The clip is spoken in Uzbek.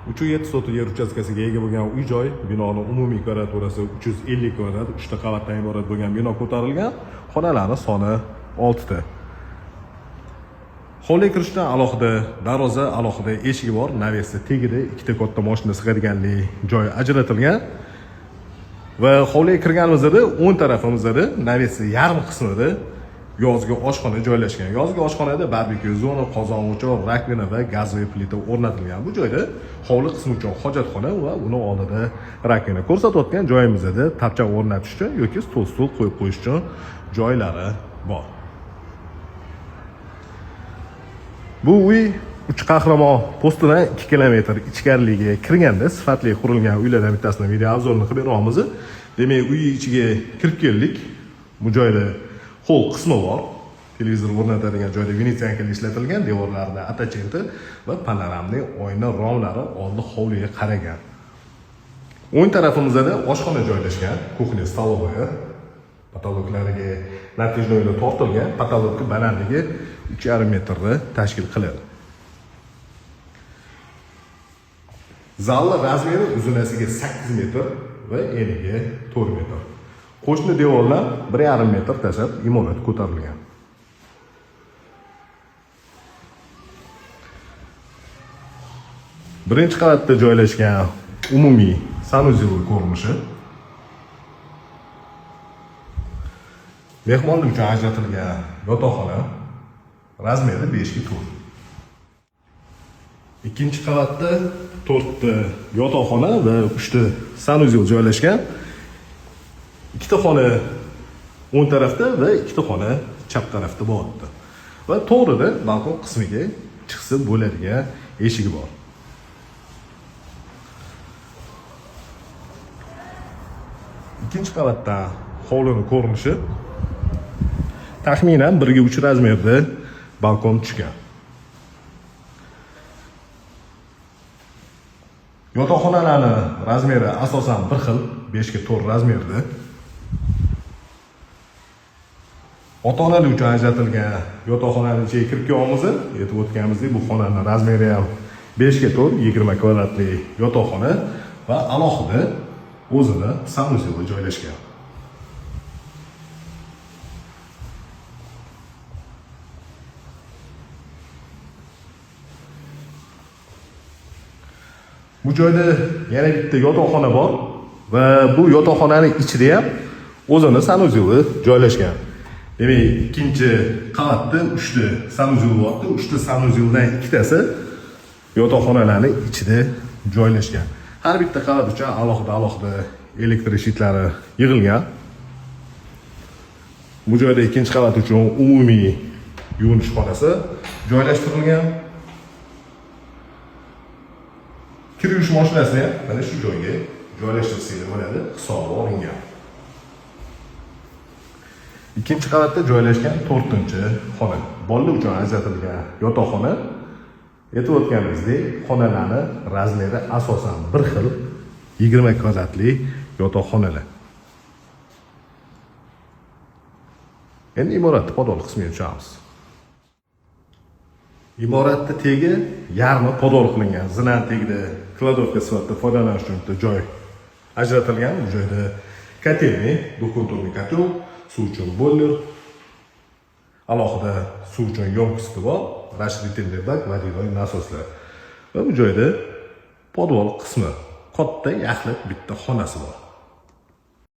307 sotuq yer uchastkasiga ega bo'lgan uy-joy binoning umumiy kvadraturasi 350 kvadrat, 3 ta qavatdan iborat bo'lgan bino ko'tarilgan. Xonalari soni 6 ta. Hovliga kirishdan alohida darvoza, alohida eshigi bor. Navesi tegida 2 ta katta mashina sig'adiganlik joy ajratilgan. Va hovliga kirganimizda o'ng tarafimizda navesi yarim qismida yozgi oshxona joylashgan. Yozgi oshxonada barbekyu zona, qozon o'choq, rakvina va gazli plita o'rnatilgan. Bu joyda hovli qismi uchun hojatxona va uni oldida rakvina ko'rsatayotgan joyimizda tapcha o'rnatish uchun yoki stol qo'yib qo'yish uchun joylari bor. Bu uy 3 qahramon postidan 2 kilometr ichkariligiga kirganda sifatli qurilgan uylardan bittasini video obzorini qilib beramiz. Demak, uy ichiga kirib keldik. Bu joyda hol qismi bor. Televizor o'rnatadigan joyda venetsiyanka ishlatilgan, devorlarida attachenti va panoramli oyna romlari oldi hovliga qaragan. O'ng tarafimizda oshxona joylashgan, kuxnya, stolovoya. Patologlariga natijada tortilgan, patologga balandligi 3,5 metrni tashkil qiladi. Zalning razmeri uzunasiga 8 metr va eniga 4 metr. Qo'shni devorlar 1,5 metr tashlab imorat ko'tarilgan. Birinchi qavatda joylashgan umumiy sanuzel ko'rinishi. Mehmonlar uchun ajratilgan yotoqxona razmeri 5 ga 4. Ikkinchi qavatda 4 ta yotoqxona va 3 ta sanuzel joylashgan. 2 ta xona o'ng tarafda va 2 ta xona chap tarafda bor. Va to'g'rida balkon qismiga chiqsa bo'ladigan eshigi bor. Ikkinchi qavatda hovlining ko'rinishi taxminan 1 ga 3 razmerda balkon tushgan. Yotoqxonalarning razmeri asosan bir xil, 5 ga 4 razmerda. Ota-onalar uchun ajratilgan yotoqxonaning ichiga kirib kelamiz. Aytib o'tganimizdek, bu xonaning razmeri ham 5 ga 4, 20 kvadratli yotoqxona va alohida o'zida sanuzel joylashgan. Bu joyda yana bitta yotoqxona bor va bu yotoqxonaning ichida ham o'zini sanuzeli joylashgan. Demak, ikkinchi qavatda 3 ta sanuzel bor. 3 ta sanuzeldan ikkitasi yotoqxonalarning ichida joylashgan. Har bitta qavat uchun alohida elektr shitlari yig'ilgan. Bu joyda ikkinchi qavat uchun umumiy yuvinish xonasi joylashtirilgan. Kir yuvish mashinasini ham mana shu joyga joylashtirsangiz bo'ladi, hisobga olingan. Ikkinchi qavatda joylashgan 4-xona. Bolalar uchun ajratilgan yotoqxona. Aytib o'tganimizdek, xonalarning razmeri asosan bir xil, 20 kvadratli yotoqxonalar. Endi imoratni podol qismiga o'tamiz. Imoratda tegi yarmi podol qilingan, zinan tegida kladovka sifatida foydalanish uchun joy ajratilgan. Bu joyda kotelni, duxovka kotel, suv uchun boiler, alohida suv uchun yomkisi bor, rashritilli bak va divoy nasoslar. Va bu joyda podol qismi, katta yaxlit bitta xonasi bor.